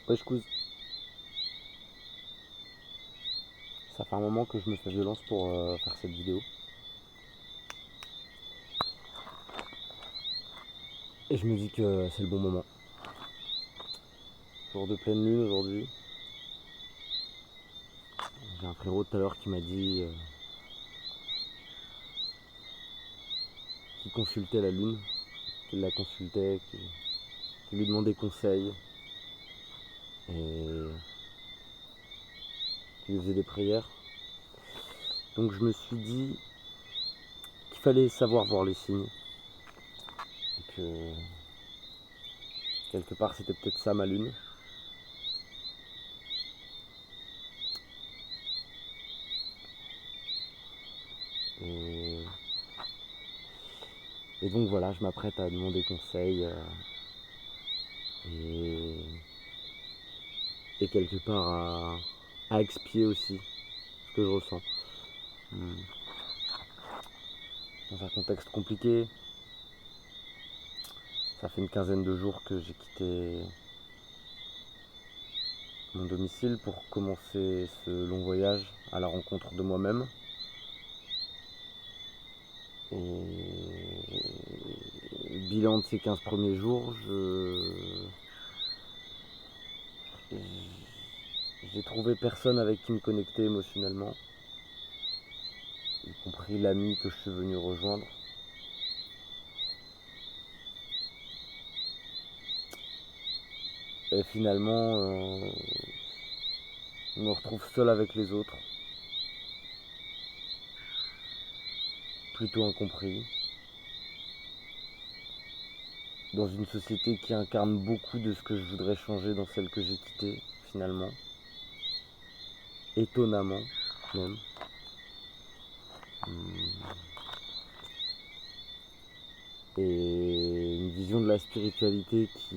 Wesh cousin, ça fait un moment que je me fais violence pour faire cette vidéo. Et je me dis que c'est le bon moment. Jour de pleine lune aujourd'hui. J'ai un frérot tout à l'heure qui m'a dit qu'il consultait la lune, qu'il la consultait, qu'il lui demandait conseil et qu'il lui faisait des prières. Donc je me suis dit qu'il fallait savoir voir les signes. Et que quelque part c'était peut-être ça ma lune. Et, et donc voilà, je m'apprête à demander conseil et, et quelque part à expier aussi ce que je ressens. Dans un contexte compliqué, ça fait une quinzaine de jours que j'ai quitté mon domicile pour commencer ce long voyage à la rencontre de moi-même. Et bilan de ces 15 premiers jours, j'ai trouvé personne avec qui me connecter émotionnellement, y compris l'ami que je suis venu rejoindre. Et finalement, je me retrouve seul avec les autres, plutôt incompris, dans une société qui incarne beaucoup de ce que je voudrais changer dans celle que j'ai quittée, finalement. Étonnamment, même. Et une vision de la spiritualité qui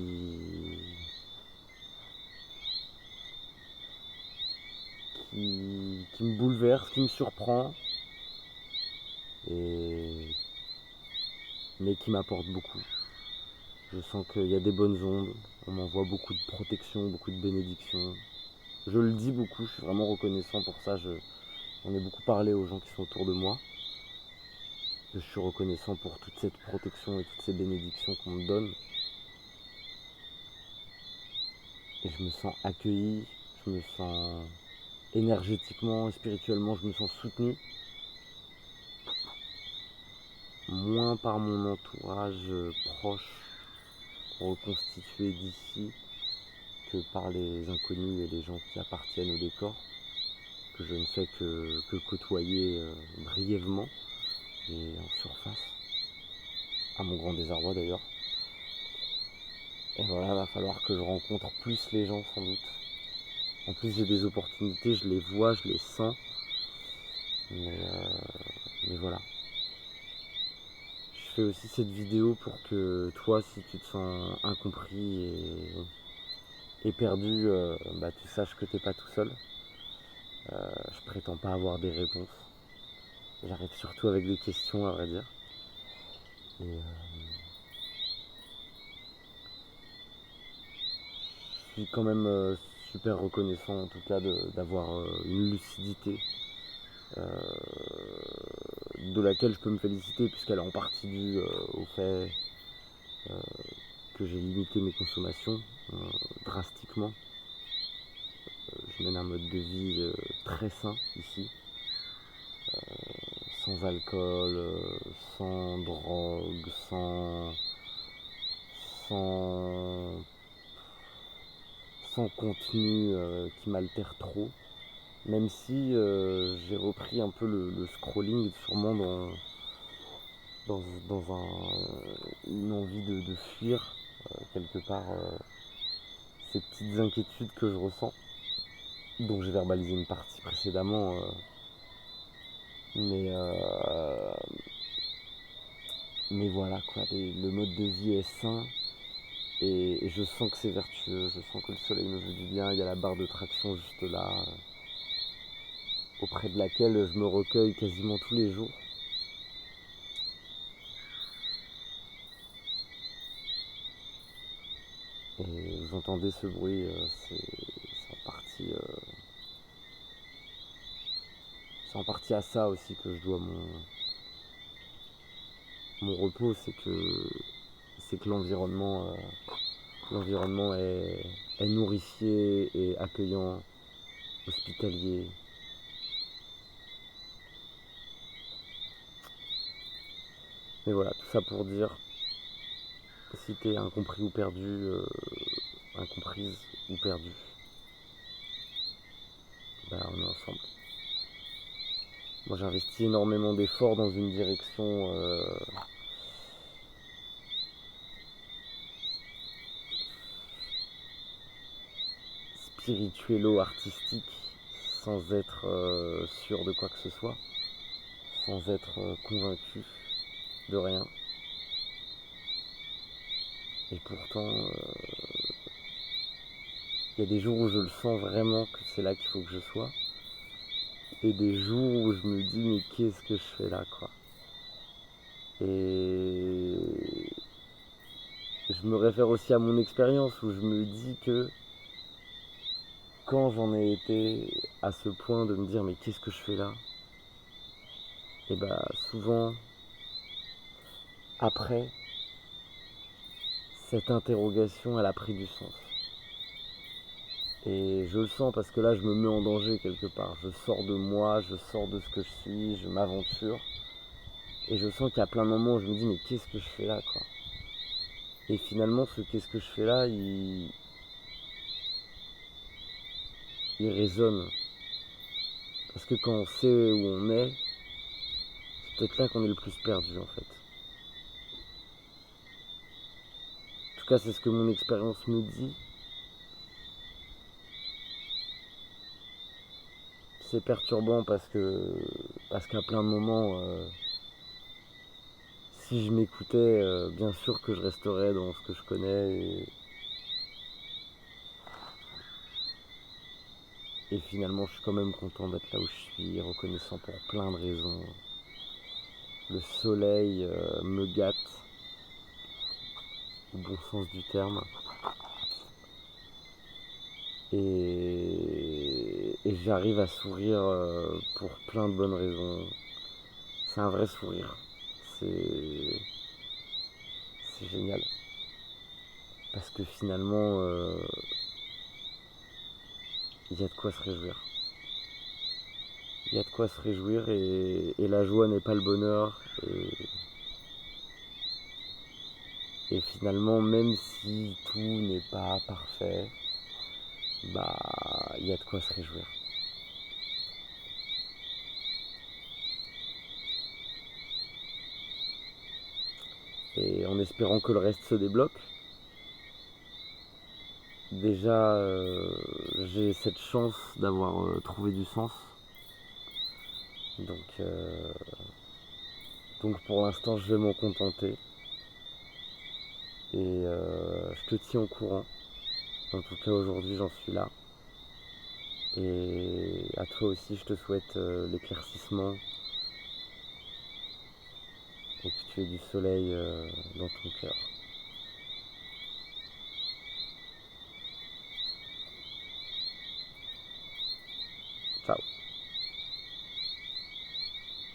me bouleverse, qui me surprend, mais qui m'apporte beaucoup. Je sens qu'il y a des bonnes ondes, on m'envoie beaucoup de protection, beaucoup de bénédictions. Je le dis beaucoup, je suis vraiment reconnaissant pour ça. J'en ai beaucoup parlé aux gens qui sont autour de moi. Je suis reconnaissant pour toute cette protection et toutes ces bénédictions qu'on me donne. Et je me sens accueilli, je me sens énergétiquement et spirituellement, je me sens soutenu. Moins par mon entourage proche reconstitué d'ici que par les inconnus et les gens qui appartiennent au décor, que je ne fais que côtoyer brièvement et en surface, à mon grand désarroi d'ailleurs. Et voilà, il va falloir que je rencontre plus les gens sans doute. En plus j'ai des opportunités, je les vois, je les sens. Mais voilà. Je fais aussi cette vidéo pour que toi, si tu te sens incompris et perdu, tu saches que t'es pas tout seul. Je prétends pas avoir des réponses. J'arrive surtout avec des questions, à vrai dire. Et je suis quand même super reconnaissant en tout cas d'avoir une lucidité de laquelle je peux me féliciter puisqu'elle est en partie due au fait que j'ai limité mes consommations drastiquement. Je mène un mode de vie très sain ici, sans alcool, sans drogue, sans, sans contenu qui m'altère trop. Même si j'ai repris un peu le scrolling, sûrement une envie de fuir quelque part ces petites inquiétudes que je ressens, dont j'ai verbalisé une partie précédemment. Mais, euh, mais voilà quoi, le mode de vie est sain et je sens que c'est vertueux, je sens que le soleil me veut du bien, il y a la barre de traction juste là, auprès de laquelle je me recueille quasiment tous les jours. Et vous entendez ce bruit, c'est en partie à ça aussi que je dois mon repos, c'est que l'environnement est nourricier et accueillant, hospitalier. Mais voilà, tout ça pour dire, si t'es incompris ou perdu, incomprise ou perdu, bah on est ensemble. Moi j'investis énormément d'efforts dans une direction spirituello-artistique, sans être sûr de quoi que ce soit, sans être convaincu de rien. Et pourtant, il y a des jours où je le sens vraiment que c'est là qu'il faut que je sois. Et des jours où je me dis mais qu'est-ce que je fais là quoi. Et je me réfère aussi à mon expérience où je me dis que quand j'en ai été à ce point de me dire mais qu'est-ce que je fais là, et bah souvent après cette interrogation elle a pris du sens. Et je le sens parce que là je me mets en danger quelque part. Je sors de moi, je sors de ce que je suis, je m'aventure. Et je sens qu'il y a plein de moments où je me dis mais qu'est-ce que je fais là quoi. Et finalement ce qu'est-ce que je fais là il résonne. Parce que quand on sait où on est, c'est peut-être là qu'on est le plus perdu en fait. En tout cas c'est ce que mon expérience me dit. C'est perturbant parce qu'à plein de moments, si je m'écoutais, bien sûr que je resterais dans ce que je connais et finalement je suis quand même content d'être là où je suis, reconnaissant pour plein de raisons. Le soleil me gâte, au bon sens du terme. Et j'arrive à sourire pour plein de bonnes raisons. C'est un vrai sourire. C'est c'est génial. Parce que finalement, il y a de quoi se réjouir. Il y a de quoi se réjouir et la joie n'est pas le bonheur. Et finalement, même si tout n'est pas parfait, bah il y a de quoi se réjouir. Et en espérant que le reste se débloque. Déjà, j'ai cette chance d'avoir trouvé du sens. Donc, donc pour l'instant, je vais m'en contenter. Et je te tiens au courant. En tout cas, aujourd'hui, j'en suis là. Et à toi aussi, je te souhaite l'éclaircissement et que tu aies du soleil dans ton cœur. Ciao.